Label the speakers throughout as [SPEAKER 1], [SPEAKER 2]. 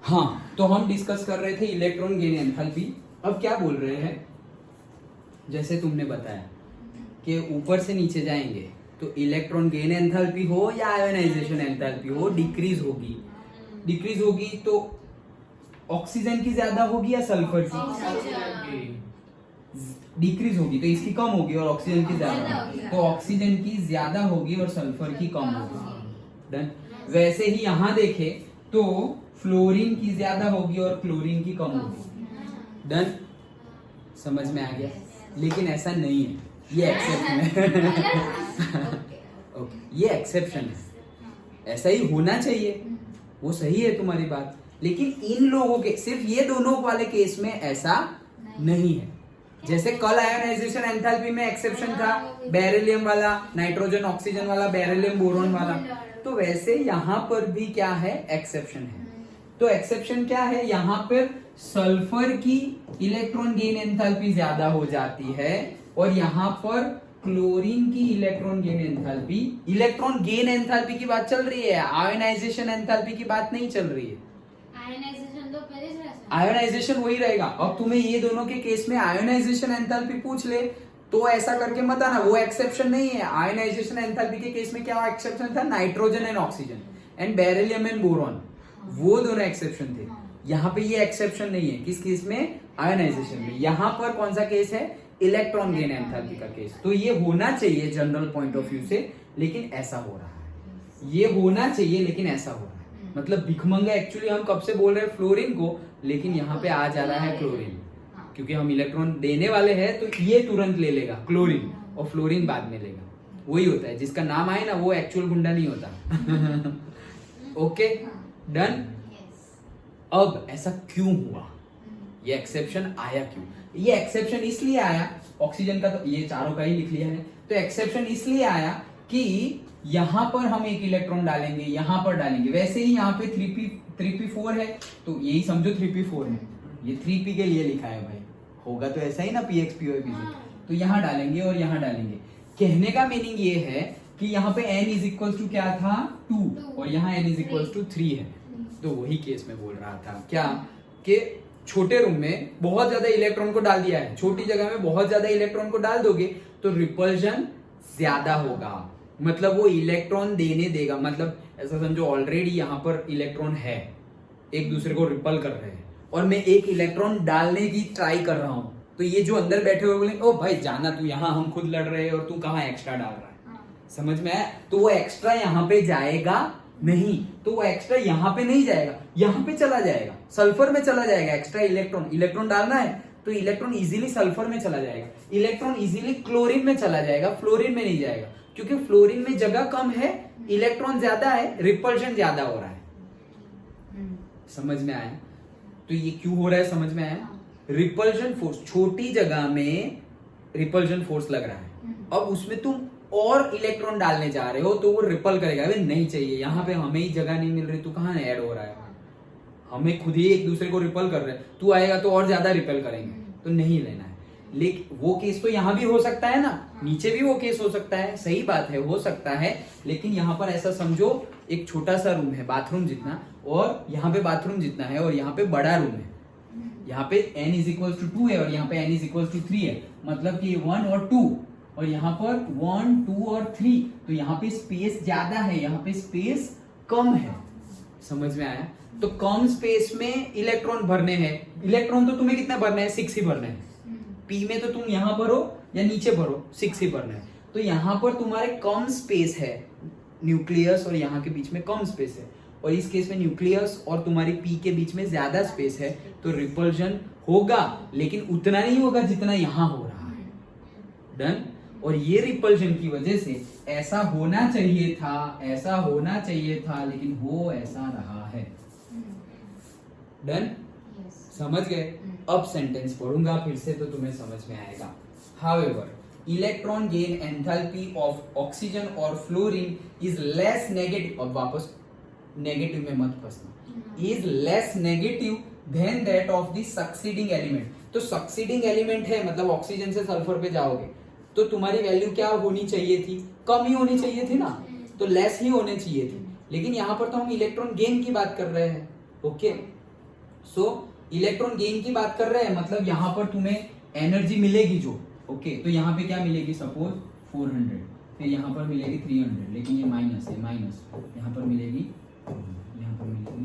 [SPEAKER 1] हाँ, तो हम डिस्कस कर रहे थे इलेक्ट्रॉन गेन एंथैल्पी। अब क्या बोल रहे हैं, जैसे तुमने बताया कि ऊपर से नीचे जाएंगे तो इलेक्ट्रॉन गेन एंथैल्पी हो या आयोनाइजेशन एंथैल्पी हो डिक्रीज होगी। डिक्रीज होगी तो ऑक्सीजन की ज्यादा होगी या सल्फर की? डिक्रीज होगी तो इसकी कम होगी और ऑक्सीजन की ज्यादा होगी, तो ऑक्सीजन की ज्यादा होगी और सल्फर की कम होगी। डन। वैसे ही यहां देखें तो फ्लोरीन की ज्यादा होगी और क्लोरीन की कम होगी। डन, समझ में आ गया? लेकिन ऐसा नहीं है, ये एक्सेप्शन है। ओके, ये एक्सेप्शन है, ऐसा ही होना चाहिए, वो सही है तुम्हारी बात। लेकिन इन लोगों के, सिर्फ ये दोनों वाले केस में ऐसा नहीं है। जैसे कल आयोनाइजेशन एंथैल्पी में एक्सेप्शन था, बेरिलियम वाला, नाइट्रोजन ऑक्सीजन वाला, बेरिलियम बोरॉन वाला, तो वैसे यहाँ पर भी क्या है, एक्सेप्शन है। तो एक्सेप्शन क्या है, यहाँ पर सल्फर की इलेक्ट्रॉन गेन एंथैल्पी ज्यादा हो जाती है और यहाँ पर क्लोरीन की electron gain enthalpy, electron gain enthalpy की बात चल रही है, आयोनाइजेशन एंथैल्पी की बात नहीं चल रही है। आयोनाइजेशन वही रहेगा। अब तुम्हें ये दोनों के केस में आयोनाइजेशन एंथैल्पी पूछ ले तो ऐसा करके मत आना, वो एक्सेप्शन नहीं है। आयोनाइजेशन एंथैल्पी के केस में क्या एक्सेप्शन था, nitrogen and oxygen and beryllium and boron, वो दोनों एक्सेप्शन थे। यहाँ पे ये एक्सेप्शन नहीं है। किस केस में, आयोनाइजेशन में। यहाँ पर कौन सा केस है, इलेक्ट्रॉन गेन एंथैल्पी का केस। तो ये होना चाहिए जनरल पॉइंट ऑफ व्यू से, लेकिन ऐसा हो रहा है। ये होना चाहिए लेकिन ऐसा हो रहा है। मतलब भिखमंगा एक्चुअली हम कब से बोल रहे हैं फ्लोरीन को, लेकिन यहाँ पे आ जा रहा है क्लोरीन, क्योंकि हम इलेक्ट्रॉन देने वाले हैं तो ये तुरंत ले लेगा क्लोरीन और फ्लोरीन बाद में लेगा। वही होता है, जिसका नाम आए ना वो एक्चुअल गुंडा नहीं होता। Okay, done. अब ऐसा क्यों हुआ, ये एक्सेप्शन आया क्यों? ये एक्सेप्शन इसलिए आया, ऑक्सीजन का तो ये चारों का ही लिख लिया है, तो एक्सेप्शन इसलिए आया कि यहां पर हम एक इलेक्ट्रॉन डालेंगे, यहां पर डालेंगे। वैसे ही यहाँ पे 3p4 है तो यही समझो 3p4 है, ये 3p के लिए लिखा है भाई, होगा तो ऐसा ही ना, px py pz। तो यहाँ डालेंगे और यहाँ डालेंगे। कहने का मीनिंग ये है कि यहाँ पे n इज इक्वल टू क्या था, 2, और यहाँ n इज इक्वल टू 3 है। तो वही केस में बोल रहा था क्या, कि छोटे रूम में बहुत ज्यादा इलेक्ट्रॉन को डाल दिया है, छोटी जगह में बहुत ज्यादा इलेक्ट्रॉन को डाल दोगे तो रिपल्शन ज्यादा होगा, मतलब वो इलेक्ट्रॉन देने देगा। मतलब ऐसा समझो ऑलरेडी यहाँ पर इलेक्ट्रॉन है, एक दूसरे को रिपल कर रहे हैं, और मैं एक इलेक्ट्रॉन डालने की ट्राई कर रहा हूं, तो ये जो अंदर बैठे हुए बोलेंगे ओ भाई जाना तू, यहाँ हम खुद लड़ रहे हैं और तू कहाँ एक्स्ट्रा डाल रहा है। समझ में आया? तो वो एक्स्ट्रा यहाँ पे जाएगा नहीं, तो वो एक्स्ट्रा यहाँ पे नहीं जाएगा, यहाँ पे चला जाएगा, सल्फर में चला जाएगा। एक्स्ट्रा इलेक्ट्रॉन डालना है तो इलेक्ट्रॉन इजीली सल्फर में चला जाएगा, इलेक्ट्रॉन इजीली क्लोरीन में चला जाएगा, फ्लोरीन में नहीं जाएगा, क्योंकि फ्लोरीन में जगह कम है, इलेक्ट्रॉन ज्यादा है, रिपल्शन ज्यादा हो रहा है। समझ में आया? तो ये क्यों हो रहा है, समझ में आया? रिपल्शन फोर्स, छोटी जगह में रिपल्शन फोर्स लग रहा है, अब उसमें तुम और इलेक्ट्रॉन डालने जा रहे हो तो वो रिपल करेगा, अबे नहीं चाहिए, यहाँ पे हमें ही जगह नहीं मिल रही, तू कहाँ ऐड हो रहा है, हमें खुद ही एक दूसरे को रिपल कर रहे हैं, तू आएगा तो और ज्यादा रिपल करेंगे, तो नहीं लेना है। लेकिन वो केस तो यहाँ भी हो सकता है ना, नीचे भी वो केस हो सकता है, सही बात है, हो सकता है। लेकिन यहाँ पर ऐसा समझो एक छोटा सा रूम है बाथरूम जितना, और यहाँ पे बाथरूम जितना है, और यहाँ पे बड़ा रूम है, यहाँ पे n इज इक्वल टू 2 है और यहाँ पे n इज इक्वल टू 3 है, मतलब कि 1 और 2, और यहाँ पर 1, 2 और 3, तो यहाँ पे स्पेस ज्यादा है, यहाँ पे स्पेस कम है। समझ में आया? तो कम स्पेस में इलेक्ट्रॉन भरने हैं, इलेक्ट्रॉन तो तुम्हें कितना भरना है, 6 ही भरना है। पी में तो तुम यहाँ भरो या नीचे भरो, 6 ही भरना है। तो यहाँ पर तुम्हारे कम स्पेस है, न्यूक्लियस और यहाँ के बीच में कम स्पेस है, और इस केस में न्यूक्लियस और तुम्हारी पी के बीच में ज्यादा स्पेस है, तो रिपल्शन होगा, लेकिन उतना नहीं होगा जितना यहाँ हो रहा है। डन। और ये रिपल्शन की वजह से ऐसा होना चाहिए था, ऐसा होना चाहिए था, लेकिन हो ऐसा रहा है। डन, समझ गए? अब सेंटेंस पढ़ूंगा फिर से तो तुम्हें समझ में आएगा। However, electron gain enthalpy of oxygen or fluorine is less negative, अब वापस नेगेटिव में मत फंसना, is less negative than that of the succeeding element। तो succeeding element है, मतलब ऑक्सीजन से सल्फर पे जाओगे तो तुम्हारी वैल्यू क्या होनी चाहिए थी, कम ही होनी चाहिए थी ना, तो लेस ही होने चाहिए थी। लेकिन यहाँ पर तो हम इलेक्ट्रॉन गेन की बात कर रहे हैं। ओके, सो इलेक्ट्रॉन गेन की बात कर रहे हैं, मतलब यहाँ पर तुम्हें एनर्जी मिलेगी जो, ओके तो यहाँ पे क्या मिलेगी, सपोज 400, फिर यहाँ पर मिलेगी 300, लेकिन ये माइनस है, माइनस यहाँ पर मिलेगी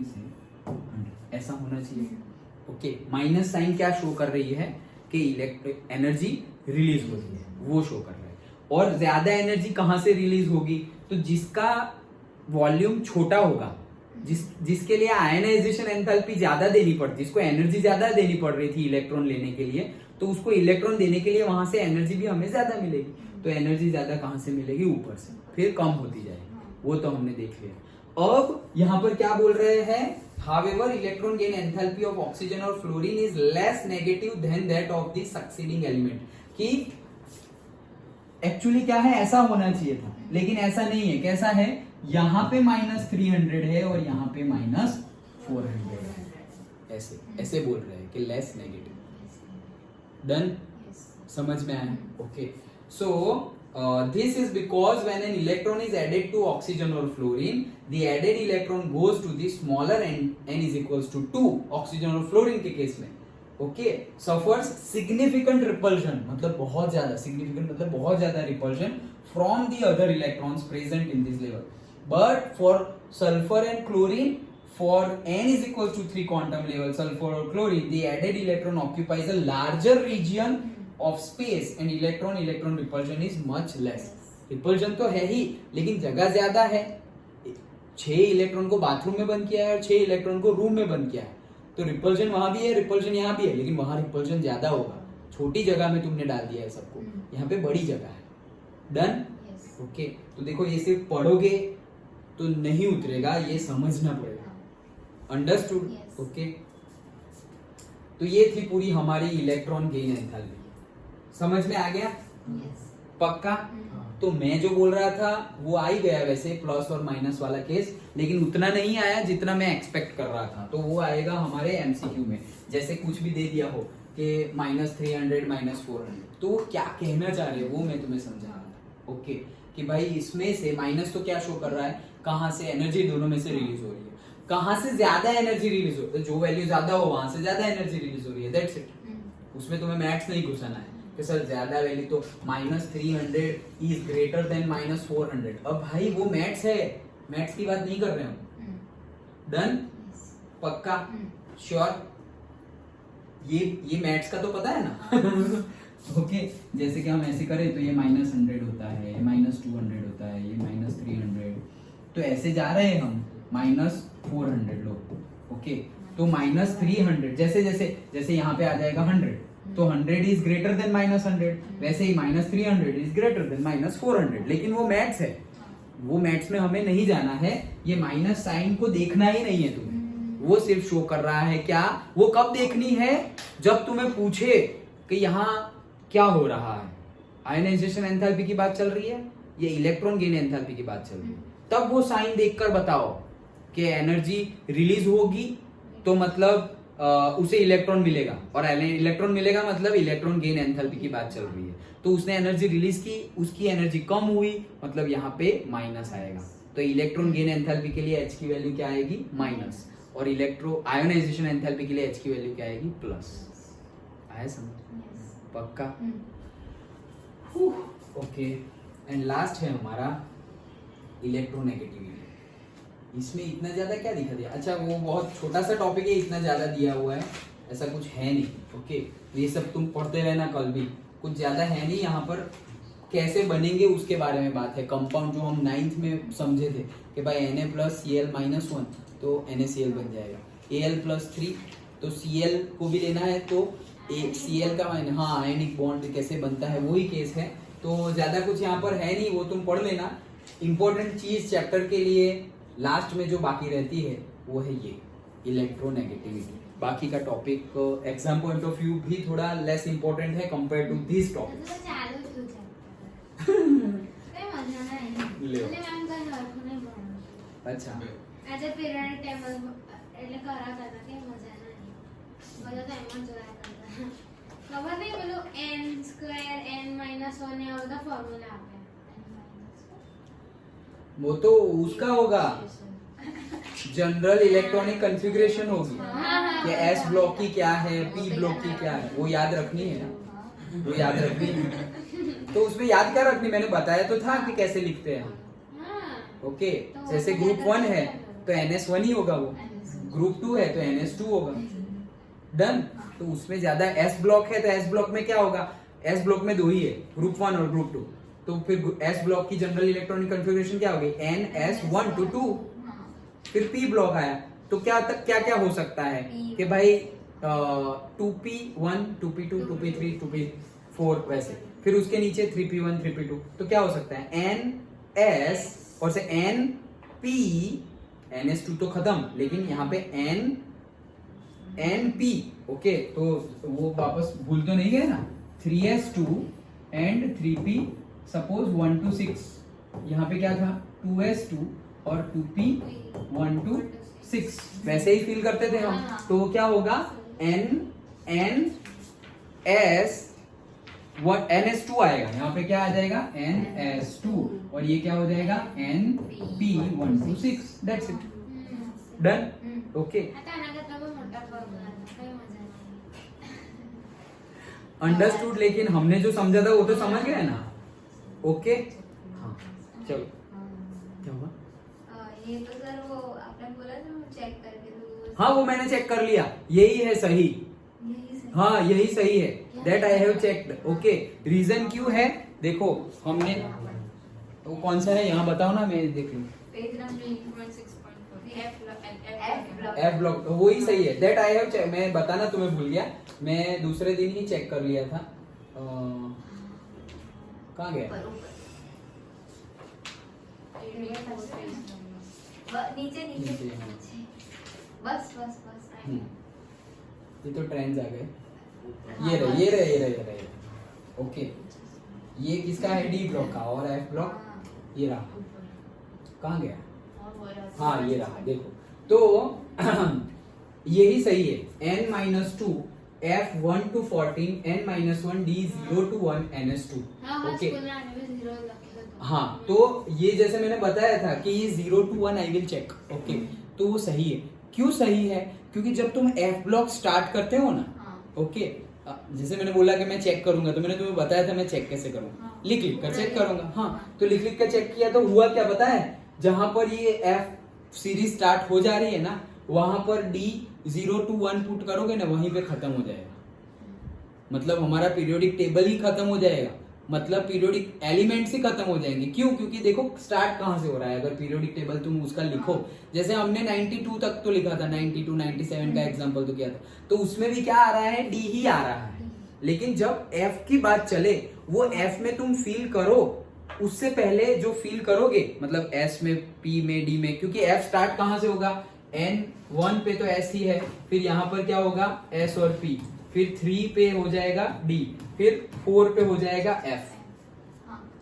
[SPEAKER 1] से 100, ऐसा होना चाहिए। ओके माइनस साइन क्या शो कर रही है कि इलेक्ट्रिक एनर्जी रिलीज हो रही है, वो शो कर रहा है। और ज्यादा एनर्जी कहां से रिलीज होगी, तो जिसका वॉल्यूम छोटा होगा, जिसके लिए आयनाइजेशन एंथैल्पी ज्यादा देनी पड़ती, जिसको एनर्जी ज्यादा देनी पड़ रही थी इलेक्ट्रॉन लेने के लिए, तो उसको इलेक्ट्रॉन देने के लिए वहां से एनर्जी भी हमें ज्यादा मिलेगी। तो एनर्जी ज्यादा कहां से मिलेगी, ऊपर से, फिर कम होती जाएगी, वो तो हमने देख लिया। अब यहाँ पर क्या बोल रहे हैं, however electron gain enthalpy of oxygen or fluorine is less negative than that of the succeeding element, कि एक्चुअली क्या है, ऐसा होना चाहिए था लेकिन ऐसा नहीं है। कैसा है, यहाँ पे -300 है और यहाँ पे -400 है, ऐसे ऐसे बोल रहे हैं कि लेस नेगेटिव। डन, समझ में आया? Okay so this is because when an electron is added to oxygen or fluorine, the added electron goes to the smaller n is equals to 2, oxygen और fluorine के केस में, okay, suffers significant repulsion, मतलब बहुत ज्यादा, significant मतलब बहुत ज्यादा repulsion from the other electrons present in this level. But for sulfur and chlorine, for n is equals to 3 quantum level, sulfur or chlorine, the added electron occupies a larger region of space and electron repulsion is much less. Repulsion तो है ही, लेकिन जगह ज्यादा है। 6 electron को bathroom में बंद किया है और 6 इलेक्ट्रॉन को रूम में बंद किया है, तो रिपल्जन वहां भी है, रिपल्जन यहाँ भी है, लेकिन वहां रिपल्जन ज्यादा होगा। छोटी जगह में तुमने डाल दिया है सबको, यहाँ पे बड़ी जगह है। डन, ओके तो देखो ये सिर्फ पढ़ोगे तो नहीं उतरेगा, ये समझना पड़ेगा। अंडरस्टूड? ओके तो ये थी पूरी हमारी इलेक्ट्रॉन गेन एंथैल्पी, समझ में आ गया? पक्का? तो मैं जो बोल रहा था वो आ ही गया वैसे, प्लस और माइनस वाला केस, लेकिन उतना नहीं आया जितना मैं एक्सपेक्ट कर रहा था। तो वो आएगा हमारे एमसीक्यू में, जैसे कुछ भी दे दिया हो कि -300 -400, तो वो क्या कहना चाह रहे हो वो मैं तुम्हें समझा रहा था। ओके कि भाई इसमें से माइनस तो क्या शो कर रहा है, कहां से एनर्जी दोनों में से रिलीज हो रही है, कहां से ज्यादा एनर्जी रिलीज हो, जो वैल्यू ज्यादा हो वहां से ज्यादा एनर्जी रिलीज हो रही है, दैट्स इट। उसमें तुम्हें मैथ्स नहीं घुसाना है कि सर ज्यादा वैल्यू तो -300 इज ग्रेटर देन -400। अब भाई वो मैथ्स है, मैथ्स की बात नहीं कर रहे हम। डन, पक्का, श्योर? ये मैथ्स का तो पता है ना? ओके जैसे कि हम ऐसे करें तो ये -100 होता है, ये -200 होता है, ये -300, तो ऐसे जा रहे हैं हम, -400 लो। ओके तो -300 जैसे जैसे जैसे यहाँ पे आ जाएगा 100, तो 100 इज ग्रेटर देन -100, वैसे ही -300 इज ग्रेटर देन -400। लेकिन वो मैथ्स है, वो मैथ्स में हमें नहीं जाना है, ये माइनस साइन को देखना ही नहीं है तुम्हें, वो सिर्फ शो कर रहा है क्या, वो कब देखनी है, जब तुम्हें पूछे कि यहाँ क्या हो रहा है, आयनाइजेशन एंथैल्पी की बात चल रही है या इलेक्ट्रॉन गेन एंथैल्पी की बात चल रही है, तब वो साइन देखकर बताओ कि एनर्जी रिलीज होगी तो मतलब उसे इलेक्ट्रॉन मिलेगा, और इलेक्ट्रॉन मिलेगा मतलब इलेक्ट्रॉन गेन एंथैल्पी की बात चल रही है। तो उसने एनर्जी रिलीज की, उसकी एनर्जी कम हुई, मतलब यहाँ पे माइनस आएगा। तो इलेक्ट्रॉन गेन एंथैल्पी के लिए H की वैल्यू क्या आएगी, माइनस, और इलेक्ट्रो आयोनाइजेशन एंथैल्पी के लिए H की वैल्यू क्या आएगी, प्लस। आया समझ? पक्का? ओके एंड लास्ट है हमारा इलेक्ट्रोनेगेटिविटी। इसमें इतना ज्यादा क्या दिखा दिया, अच्छा वो बहुत छोटा सा टॉपिक है, इतना ज्यादा दिया हुआ है, ऐसा कुछ है नहीं। ओके ये सब तुम पढ़ते रहना कल भी, कुछ ज्यादा है नहीं। यहाँ पर कैसे बनेंगे उसके बारे में बात है। कंपाउंड जो हम 9th में समझे थे कि भाई Na+Cl-1 तो NaCl बन जाएगा, Al+3 तो Cl को भी लेना है तो Cl का हाँ आयनिक बॉन्ड कैसे बनता है वही केस है। तो ज्यादा कुछ यहाँ पर है नहीं, वो तुम पढ़ लेना। इंपॉर्टेंट चीज चैप्टर के लिए लास्ट में जो बाकी रहती है वो है ये इलेक्ट्रोनेगेटिविटी। बाकी का topic exam point of view भी थोड़ा लेस इंपॉर्टेंट है कंपेयर टू दिस टॉपिक। अच्छा
[SPEAKER 2] આજે પીરિયડ ટેબલ એટલે કરા કરતા કે મજા નહીં બધા તો એમ જ જોયા કરતા ખબર નહીં પેલું n² n-1 ને બધા ફોર્મ્યુલા આપે
[SPEAKER 1] वो तो उसका होगा जनरल इलेक्ट्रॉनिक कॉन्फ़िगरेशन होगी।
[SPEAKER 2] हाँ हाँ
[SPEAKER 1] कि एस ब्लॉक की क्या है, पी ब्लॉक की क्या है, वो याद रखनी है ना, वो याद रखनी है। तो उसमें याद क्या रखनी, मैंने बताया तो था कि कैसे लिखते हैं। ओके, जैसे ग्रुप 1 है तो NS1 ही होगा, वो ग्रुप 2 है तो NS2 होगा। डन। तो उसमें ज्यादा S ब्लॉक है तो S ब्लॉक में क्या होगा, S ब्लॉक में 2 ही है, ग्रुप 1 और ग्रुप 2। तो फिर S ब्लॉक की जनरल इलेक्ट्रॉनिक कॉन्फ़िगरेशन क्या होगी, NS1 to 2। फिर P ब्लॉक आया तो क्या क्या हो सकता है कि भाई 2P1 2P2 2P3 2P4 वैसे, फिर उसके नीचे 3P1 3P2। तो क्या हो सकता है NS और से NP, NS2 तो खत्म, लेकिन यहाँ पे NP। ओके, तो वो वापस भूल तो नहीं गए ना, 3S2 and 3P, suppose 1 to 6, यहाँ पे क्या था 2S2 और 2P 1 to 6, वैसे ही फील करते थे हम। तो क्या होगा NS2 आएगा, यहाँ पे क्या आ जाएगा NS2, और ये क्या हो जाएगा NP 1 to 6। That's it, done. Okay, understood, लेकिन हमने जो समझा था वो तो समझ गए ना। ओके, हाँ चलो, क्या हुआ?
[SPEAKER 3] ये तो सर वो आपने बोला था चेक करके, तो
[SPEAKER 1] हाँ वो मैंने चेक कर लिया, यही है सही।
[SPEAKER 3] यही सही।
[SPEAKER 1] हाँ यही सही है, that I have checked. Okay, reason क्यों है, देखो हमने तो कौन सा है यहाँ बताओ ना, मैं देख लूँ।
[SPEAKER 3] पेज नंबर 6.4
[SPEAKER 1] F ब्लॉक, तो वही सही है, दैट आई हैव चेक। मैं बताना तुम्हें भूल गया, मैं दूसरे दिन ही चेक कर लिया था। कहाँ गया?
[SPEAKER 3] नीचे नीचे
[SPEAKER 1] नीचे, हाँ।
[SPEAKER 3] बस बस बस
[SPEAKER 1] ये तो ट्रेंड्स आ गए, ये रहे। ओके, ये किसका है, डी ब्लॉक का, और F ब्लॉक ये रहा। कहाँ गया? हाँ ये रहा, देखो तो यही सही है, N-2 F1 to 14 N-1 D0 to 1 NS2। Okay, हाँ तो ये जैसे मैंने बताया था कि ये 0 to 1 I will check. Okay, तो वो सही है। क्यों सही है, क्योंकि जब तुम F ब्लॉक स्टार्ट करते हो ना, ओके, जैसे मैंने बोला कि मैं चेक करूंगा, तो मैंने तुम्हें बताया था मैं चेक कैसे करूंगा, लिख कर चेक करूंगा। हाँ, तो लिख कर चेक किया तो हुआ क्या पता है, जहां पर ये F सीरीज स्टार्ट हो जा रही है ना, वहां पर D0 to 1 पुट करोगे ना, वहीं पे खत्म हो जाएगा। मतलब हमारा पीरियोडिक टेबल ही खत्म हो जाएगा, मतलब पीरियोडिक एलिमेंट्स ही खत्म हो जाएंगे। क्यों? क्योंकि देखो स्टार्ट कहां से हो रहा है, अगर पीरियोडिक टेबल तुम उसका लिखो, जैसे हमने 92 तक तो लिखा था, 92 97 का एग्जांपल तो किया था, तो उसमें भी क्या आ रहा है, डी ही आ रहा है। लेकिन जब एफ की बात चले, वो एफ में तुम फील करो, उससे पहले जो फील करोगे, मतलब एस में, पी में, डी में, क्योंकि एफ स्टार्ट कहां से होगा, N1 पे तो एस ही है, फिर यहाँ पर क्या होगा एस और पी, फिर 3 पे हो जाएगा डी, फिर 4 पे हो जाएगा एफ।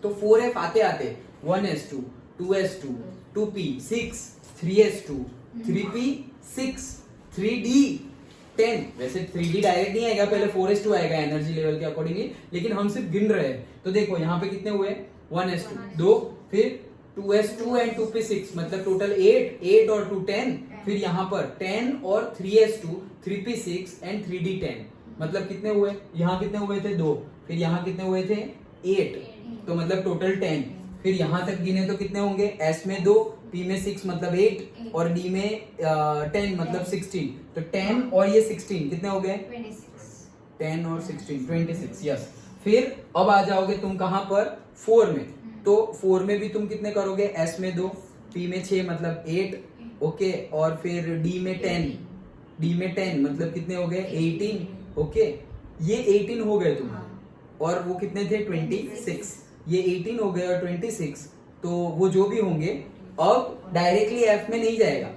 [SPEAKER 1] तो 4F आते आते 1S2 2S2 2P 6 3S2 3P 6 3D 10। वैसे 3D डायरेक्ट नहीं आएगा, पहले 4S2 आएगा एनर्जी लेवल के अकॉर्डिंगली, लेकिन हम सिर्फ गिन रहे हैं। तो देखो यहाँ पे कितने हुए, 1S2 2, फिर 2S2 एंड 2P 6, मतलब टोटल 8 और 2 10, फिर यहाँ पर 10 और 3S2 3P 6 एंड 3D 10, मतलब कितने हुए, यहाँ कितने हुए थे 2, फिर यहाँ कितने हुए थे 8, तो मतलब टोटल 10। फिर यहाँ तक गिने तो कितने होंगे, एस में 2, पी में 6 मतलब 8, और डी में 10 मतलब 16। तो 10 और ये 16 कितने हो गए, 10 और 16 26। यस, फिर अब आ जाओगे तुम कहां पर, 4 में। तो 4 में भी तुम कितने करोगे, एस में 2, पी में 6 मतलब 8, ओके, और फिर डी में 10 मतलब कितने हो गए 18, ओके। ये 18 हो गए तुम्हारे, और वो कितने थे 26, ये 18 हो गए और 26, तो वो जो भी होंगे, अब डायरेक्टली एफ में नहीं जाएगा,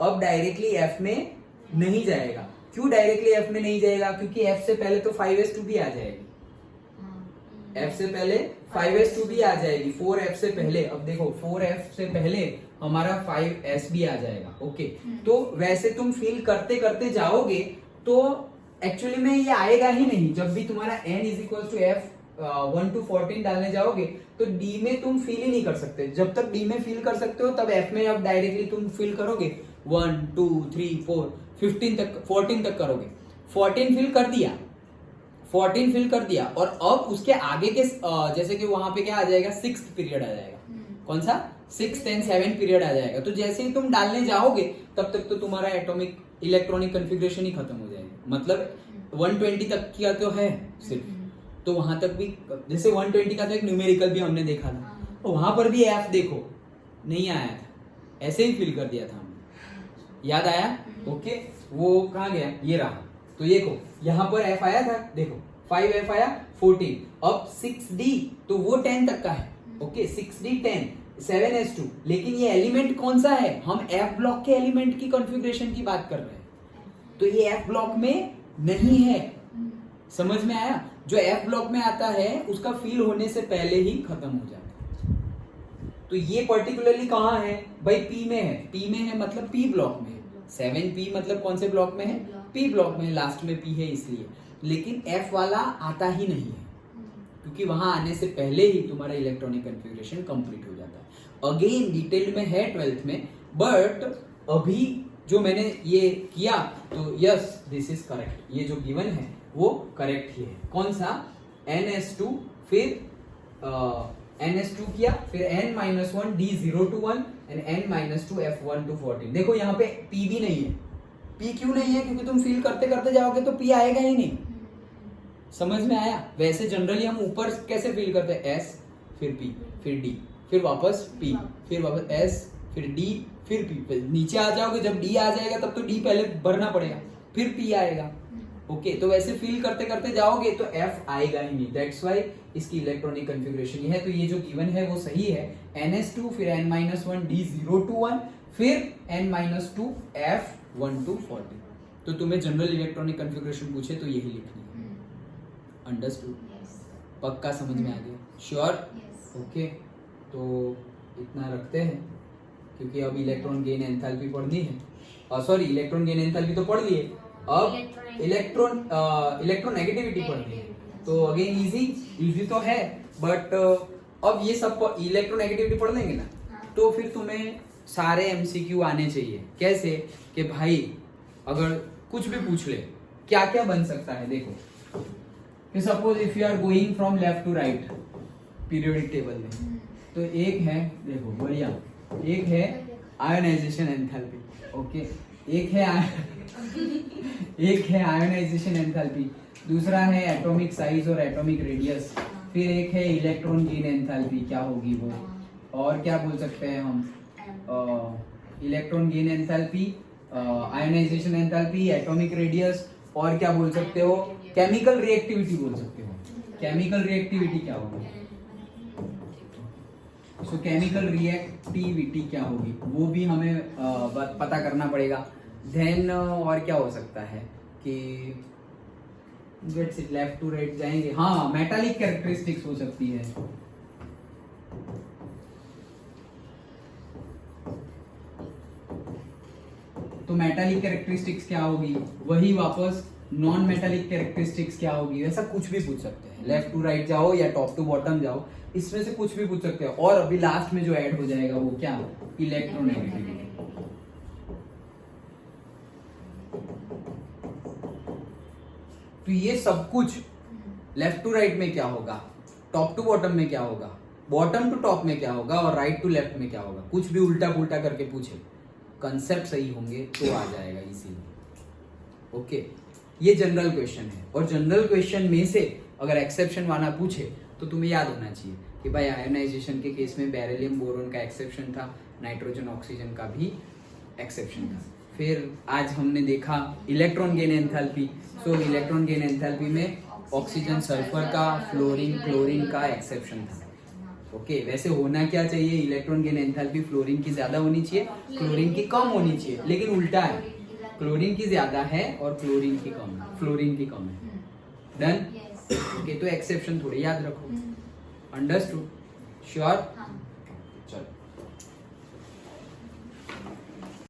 [SPEAKER 1] अब डायरेक्टली एफ में नहीं जाएगा। क्यों डायरेक्टली एफ में नहीं जाएगा, क्योंकि एफ से पहले तो 5s2 भी आ जाएगी, एफ से पहले 5s2 भी आ जाएगी, 4f से पहले। अब देखो 4f से पहले हमारा 5s भी आ जाएगा, ओके। तो वैसे तुम फील करते करते जाओगे तो एक्चुअली में ये आएगा ही नहीं। जब भी तुम्हारा n is equal to F 1 to 14 डालने जाओगे तो डी में तुम फील ही नहीं कर सकते। जब तक डी में फील कर सकते हो, तब एफ में अब डायरेक्टली तुम फील करोगे 1 2 3 4 15 तक 14 तक करोगे। 14 फिल कर दिया, 14 फिल कर दिया और अब उसके आगे के जैसे कि वहां पे क्या आ जाएगा, 6th पीरियड आ जाएगा। कौन सा? 6th and 7th पीरियड आ जाएगा। तो जैसे ही तुम डालने जाओगे तब तक तो तुम्हारा एटॉमिक इलेक्ट्रॉनिक कन्फिग्रेशन ही खत्म हो जाएगा। मतलब 120 तक किया तो है सिर्फ, तो वहां तक भी जैसे 120 का तो एक न्यूमेरिकल भी हमने देखा था, तो वहां पर भी एफ देखो नहीं आया था, ऐसे ही फिल कर दिया था हमने। याद आया? ओके, वो कहाँ गया? ये रहा। तो देखो यहाँ पर एफ आया था, देखो 5f आया 14, अब 6d तो वो 10 तक का है। ओके 6d 10 7s2, लेकिन ये एलिमेंट कौन सा है? हम एफ ब्लॉक के एलिमेंट की कॉन्फ़िगरेशन की बात कर रहे हैं, तो ये एफ ब्लॉक में नहीं है। समझ में आया? जो एफ ब्लॉक में आता है उसका फील होने से पहले ही खत्म हो जाता है। तो ये पर्टिकुलरली कहाँ है भाई? पी में है। पी में है मतलब पी ब्लॉक में है। 7p मतलब कौन से ब्लॉक में है? पी ब्लॉक में, लास्ट में पी है इसलिए। लेकिन एफ वाला आता ही नहीं है, क्योंकि वहां आने से पहले ही तुम्हारा इलेक्ट्रॉनिक कॉन्फ़िगरेशन कंप्लीट हो जाता है। अगेन डिटेल में है 12th में, बट अभी जो मैंने ये किया तो यस दिस इज करेक्ट। ये जो गिवन है वो करेक्ट ही है। कौन सा? ns2 फिर ns2 किया, फिर n-1 d0 to 1 and n-2 f1 to 14। देखो यहाँ पे p भी नहीं है। p क्यों नहीं है? क्योंकि तुम फील करते करते जाओगे तो p आएगा ही नहीं। समझ में आया? वैसे जनरली हम ऊपर कैसे फील करते हैं? s फिर p फिर d फिर वापस p फिर वापस s फिर d फिर p। नीचे आ जाओगे जब d आ जाएगा तब तो d पहले भरना पड़ेगा, फिर p आएगा। ओके तो वैसे फील करते करते जाओगे तो f आएगा ही नहीं। दैट्स व्हाई इसकी इलेक्ट्रॉनिक कॉन्फ़िगरेशन ये है। तो ये जो गिवन है वो सही है। ns2 फिर n-1 d0 to 1 फिर n-2 f1 to 14। तो तुम्हें जनरल इलेक्ट्रॉनिक कॉन्फ़िगरेशन पूछे तो यही लिखनी है। अंडरस्टूड? पक्का समझ में आ गया? श्योर? ओके तो इतना रखते हैं, क्योंकि अब इलेक्ट्रॉन गेन एंथैल्पी पढ़नी है। सॉरी इलेक्ट्रॉन गेन एंथैल्पी तो पढ़ लिए, अब इलेक्ट्रोनेगेटिविटी पढ़नी है। तो अगेन इजी तो है, बट अब ये सब इलेक्ट्रोनेगेटिविटी पढ़ लेंगे ना, तो फिर तुम्हें सारे एमसीक्यू आने चाहिए। कैसे? कि भाई अगर कुछ भी पूछ ले क्या क्या बन सकता है। देखो कि suppose if you are going from left to right periodic table में, तो एक है, देखो बढ़िया, एक है आयोनाइजेशन एंथैल्पी। ओके एक है आयोनाइजेशन एंथैल्पी, दूसरा है एटॉमिक साइज और एटॉमिक रेडियस, फिर एक है इलेक्ट्रॉन गेन एंथैल्पी क्या होगी वो, और क्या बोल सकते हैं हम, electron gain enthalpy, ionisation enthalpy, atomic radius, और क्या बोल सकते हो, केमिकल रिएक्टिविटी बोल सकते हो। केमिकल रिएक्टिविटी क्या होगी? सो केमिकल रिएक्टिविटी क्या होगी वो भी हमें पता करना पड़ेगा। देन और क्या हो सकता है कि लेफ्ट टू राइट जाएंगे, हाँ मेटालिक कैरेक्टरिस्टिक्स हो सकती है। तो मेटालिक कैरेक्टरिस्टिक्स क्या होगी, वही वापस नॉन मेटालिक कैरेक्टरिस्टिक्स क्या होगी, ऐसा कुछ भी पूछ सकते हैं। लेफ्ट टू राइट जाओ या टॉप टू बॉटम जाओ, इसमें से कुछ भी पूछ सकते हैं। और अभी लास्ट में जो ऐड हो जाएगा वो क्या, इलेक्ट्रोनेगेटिविटी। तो ये सब कुछ लेफ्ट टू राइट में क्या होगा, टॉप टू बॉटम में क्या होगा, बॉटम टू टॉप में क्या होगा, और राइट टू लेफ्ट में क्या होगा, कुछ भी उल्टा पुल्टा करके पूछे, कंसेप्ट सही होंगे तो आ जाएगा इसीलिए। ओके ये जनरल क्वेश्चन है, और जनरल क्वेश्चन में से अगर एक्सेप्शन वाला पूछे तो तुम्हें याद होना चाहिए कि भाई आयोनाइजेशन के केस में बेरिलियम बोरोन का एक्सेप्शन था, नाइट्रोजन ऑक्सीजन का भी एक्सेप्शन था। फिर आज हमने देखा इलेक्ट्रॉन गेन एंथैल्पी। सो इलेक्ट्रॉन गेन एंथैल्पी में ऑक्सीजन सल्फर का, फ्लोरीन क्लोरीन का एक्सेप्शन था। ओके वैसे होना क्या चाहिए, इलेक्ट्रॉन गेन एंथैल्पी फ्लोरीन की ज्यादा होनी चाहिए, क्लोरीन की कम होनी चाहिए, लेकिन उल्टा है, क्लोरीन की ज्यादा है और फ्लोरीन की कम है, फ्लोरीन की कम है। डन? ओके तो एक्सेप्शन थोड़े याद रखो। अंडरस्टूड? श्योर?